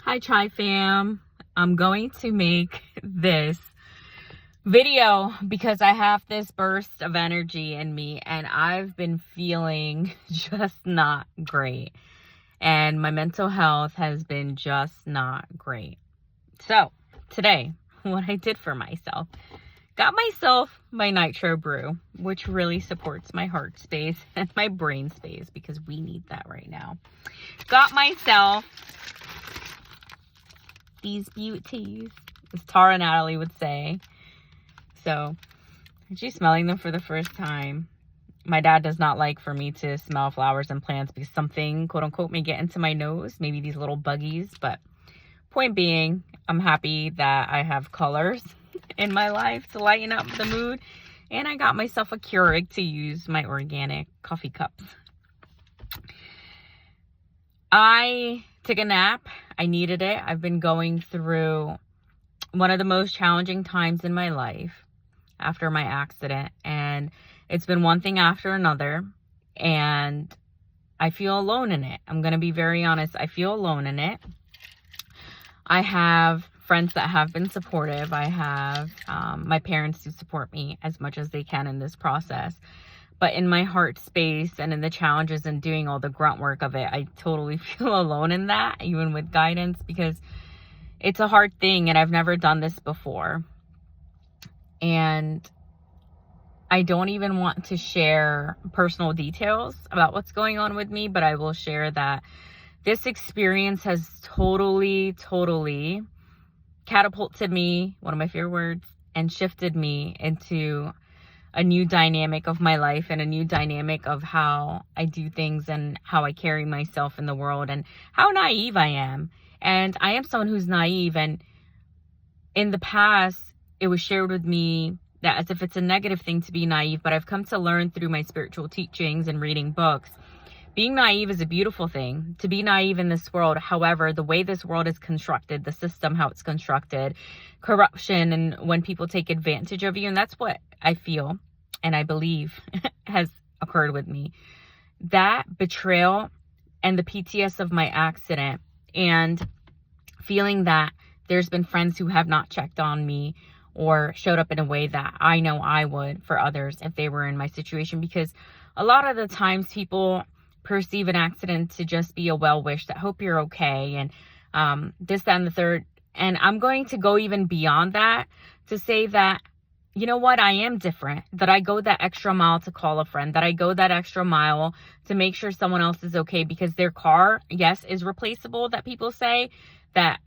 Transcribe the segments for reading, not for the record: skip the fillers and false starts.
Hi Tri Fam. I'm going to make this video because I have this burst of energy in me and I've been feeling just not great. And my mental health has been just not great. So today, what I did for myself, got myself my nitro brew, which really supports my heart space and my brain space because we need that right now. Got myself these beauties, as Tara Natalie would say. So, she's smelling them for the first time. My dad does not like for me to smell flowers and plants because something, quote unquote, may get into my nose. Maybe these little buggies. But point being, I'm happy that I have colors in my life to lighten up the mood. And I got myself a Keurig to use my organic coffee cups. I took a nap. I needed it. I've been going through one of the most challenging times in my life after my accident. And it's been one thing after another. And I feel alone in it. I'm going to be very honest. I feel alone in it. I have friends that have been supportive. I have my parents who support me as much as they can in this process. But in my heart space and in the challenges and doing all the grunt work of it, I totally feel alone in that, even with guidance, because it's a hard thing and I've never done this before. And I don't even want to share personal details about what's going on with me, but I will share that this experience has totally catapulted me, one of my favorite words, and shifted me into a new dynamic of my life and a new dynamic of how I do things and how I carry myself in the world and how naive I am. And I am someone who's naive, and in the past, it was shared with me that as if it's a negative thing to be naive, but I've come to learn through my spiritual teachings and reading books. Being naive is a beautiful thing. To be naive in this world, however, the way this world is constructed, the system, how it's constructed, corruption, and when people take advantage of you, and that's what I feel and I believe has occurred with me. That betrayal and the PTSD of my accident, and feeling that there's been friends who have not checked on me or showed up in a way that I know I would for others if they were in my situation, because a lot of the times people perceive an accident to just be a well wish, that hope you're okay, and this, that, and the third. And I'm going to go even beyond that to say that, you know what, I am different, that I go that extra mile to call a friend, that I go that extra mile to make sure someone else is okay, because their car, yes, is replaceable, that people say that,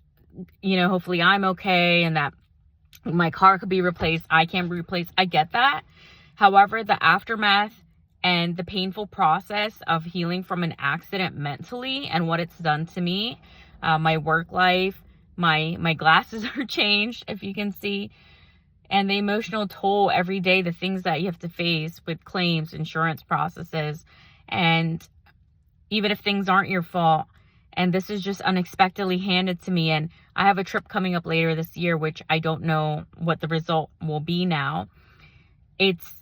you know, hopefully I'm okay and that my car could be replaced, I can be replaced. I get that. However, the aftermath and the painful process of healing from an accident mentally and what it's done to me, my work life, my glasses are changed, if you can see, and the emotional toll every day, the things that you have to face with claims, insurance processes, and even if things aren't your fault, and this is just unexpectedly handed to me. And I have a trip coming up later this year, which I don't know what the result will be now. It's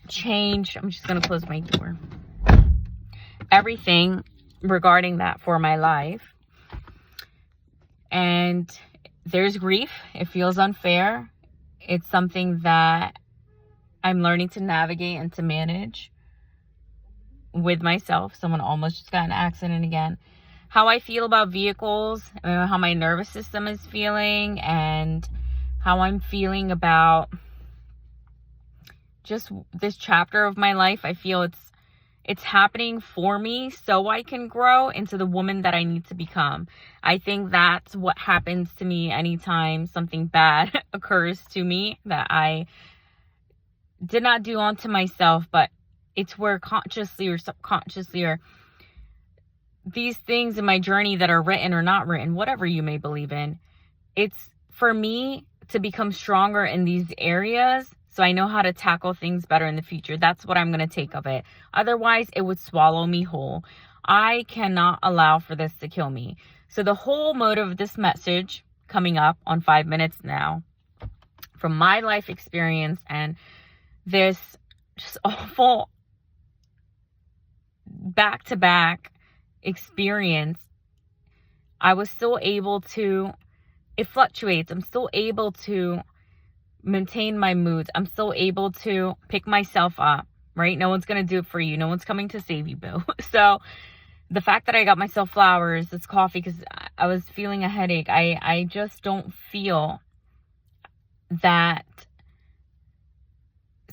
changed. I'm just going to close my door. Everything regarding that for my life. And there's grief. It feels unfair. It's something that I'm learning to navigate and to manage with myself. Someone almost just got in an accident again. How I feel about vehicles, how my nervous system is feeling, and how I'm feeling about just this chapter of my life. I feel it's happening for me so I can grow into the woman that I need to become. I think that's what happens to me anytime something bad occurs to me that I did not do onto myself, but it's where consciously or subconsciously, or these things in my journey that are written or not written, whatever you may believe in, it's for me to become stronger in these areas so I know how to tackle things better in the future. That's what I'm going to take of it. Otherwise, it would swallow me whole. I cannot allow for this to kill me. So the whole motive of this message coming up on 5 minutes now, from my life experience and this just awful back-to-back experience I was still able to, it fluctuates. I'm still able to maintain my moods. I'm still able to pick myself up, right? No one's going to do it for you. No one's coming to save you, boo. So the fact that I got myself flowers, this coffee, because I was feeling a headache. I just don't feel that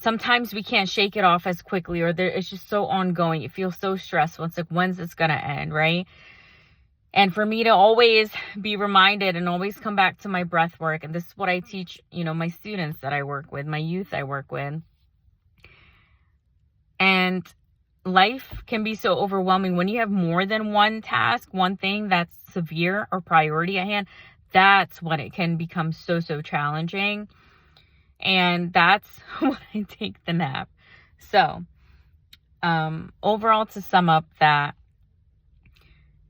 sometimes we can't shake it off as quickly, or it's just so ongoing. It feels so stressful. It's like, when's this going to end, right? And for me to always be reminded and always come back to my breath work. And this is what I teach, my students that I work with, my youth I work with. And life can be so overwhelming when you have more than one task, one thing that's severe or priority at hand. That's when it can become so challenging. And that's when I take the nap. So, overall, to sum up, that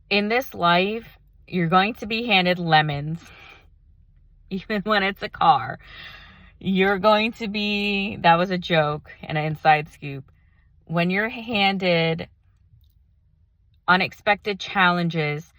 in this life, you're going to be handed lemons, even when it's a car. You're going to be, that was a joke and an inside scoop. When you're handed unexpected challenges,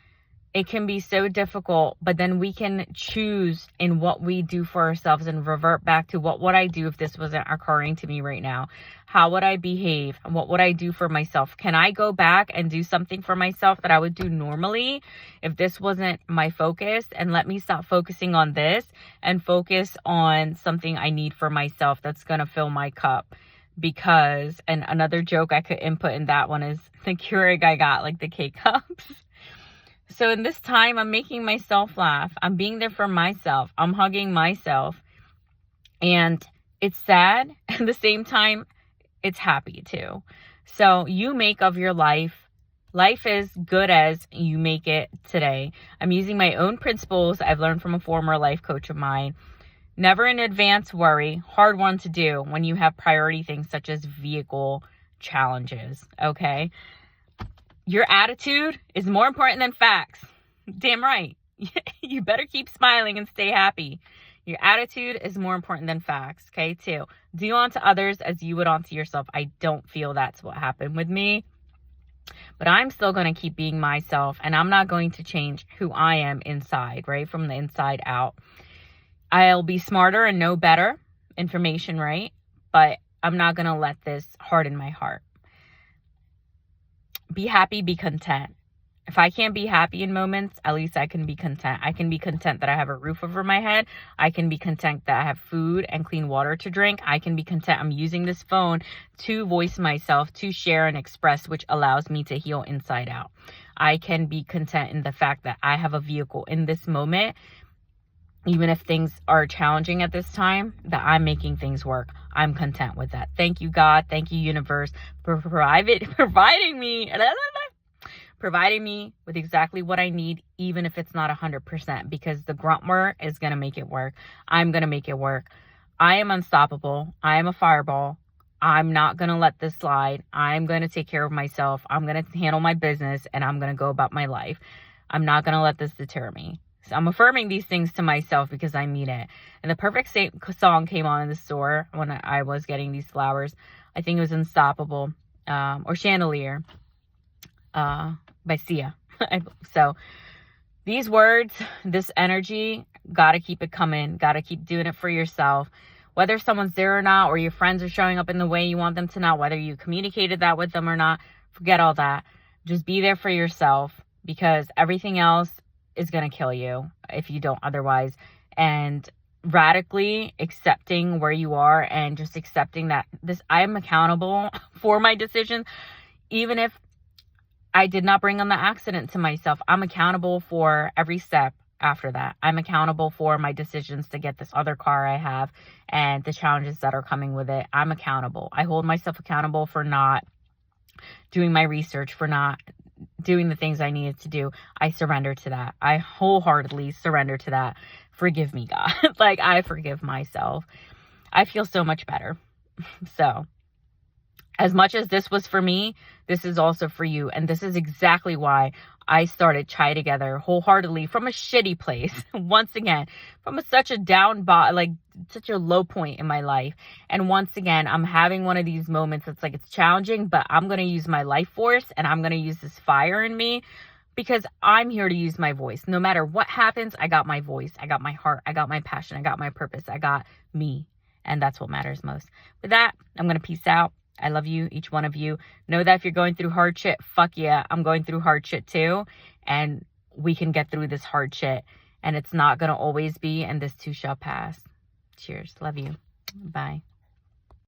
it can be so difficult, but then we can choose in what we do for ourselves and revert back to, what would I do if this wasn't occurring to me right now? How would I behave? And what would I do for myself? Can I go back and do something for myself that I would do normally if this wasn't my focus? And let me stop focusing on this and focus on something I need for myself that's going to fill my cup. Because, and another joke I could input in that one is the Keurig I got, like the K-Cups. So in this time, I'm making myself laugh. I'm being there for myself. I'm hugging myself. And it's sad. At the same time, it's happy too. So you make of your life. Life is good as you make it today. I'm using my own principles I've learned from a former life coach of mine. Never in advance worry. Hard one to do when you have priority things such as vehicle challenges. Okay. Your attitude is more important than facts. Damn right. You better keep smiling and stay happy. Your attitude is more important than facts. Okay, 2. Do unto others as you would unto yourself. I don't feel that's what happened with me. But I'm still going to keep being myself. And I'm not going to change who I am inside, right? From the inside out. I'll be smarter and know better information, right? But I'm not going to let this harden my heart. Be happy, be content. If I can't be happy in moments, at least I can be content. I can be content that I have a roof over my head. I can be content that I have food and clean water to drink. I can be content I'm using this phone to voice myself, to share and express, which allows me to heal inside out. I can be content in the fact that I have a vehicle in this moment, even if things are challenging at this time, that I'm making things work. I'm content with that. Thank you, God. Thank you, universe, for providing me with exactly what I need, even if it's not 100%, because the grunt work is going to make it work. I'm going to make it work. I am unstoppable. I am a fireball. I'm not going to let this slide. I'm going to take care of myself. I'm going to handle my business, and I'm going to go about my life. I'm not going to let this deter me. So I'm affirming these things to myself because I mean it. And the perfect song came on in the store when I was getting these flowers. I think it was Unstoppable, or Chandelier, by Sia. So these words, this energy, gotta keep it coming. Gotta keep doing it for yourself. Whether someone's there or not, or your friends are showing up in the way you want them to not, whether you communicated that with them or not, forget all that. Just be there for yourself, because everything else is going to kill you if you don't otherwise. And radically accepting where you are and just accepting that I am accountable for my decisions. Even if I did not bring on the accident to myself, I'm accountable for every step after that. I'm accountable for my decisions to get this other car I have and the challenges that are coming with it. I'm accountable. I hold myself accountable for not doing my research, for not doing the things I needed to do. I surrender to that. I wholeheartedly surrender to that. Forgive me, God. Like, I forgive myself. I feel so much better. So, as much as this was for me, this is also for you. And this is exactly why I started Chai Together wholeheartedly from a shitty place. Once again, from such a such a low point in my life. And once again, I'm having one of these moments that's like, it's challenging, but I'm going to use my life force and I'm going to use this fire in me because I'm here to use my voice. No matter what happens, I got my voice. I got my heart. I got my passion. I got my purpose. I got me. And that's what matters most. With that, I'm going to peace out. I love you, each one of you. Know that if you're going through hard shit, fuck yeah, I'm going through hard shit too. And we can get through this hard shit. And it's not going to always be, and this too shall pass. Cheers. Love you. Bye.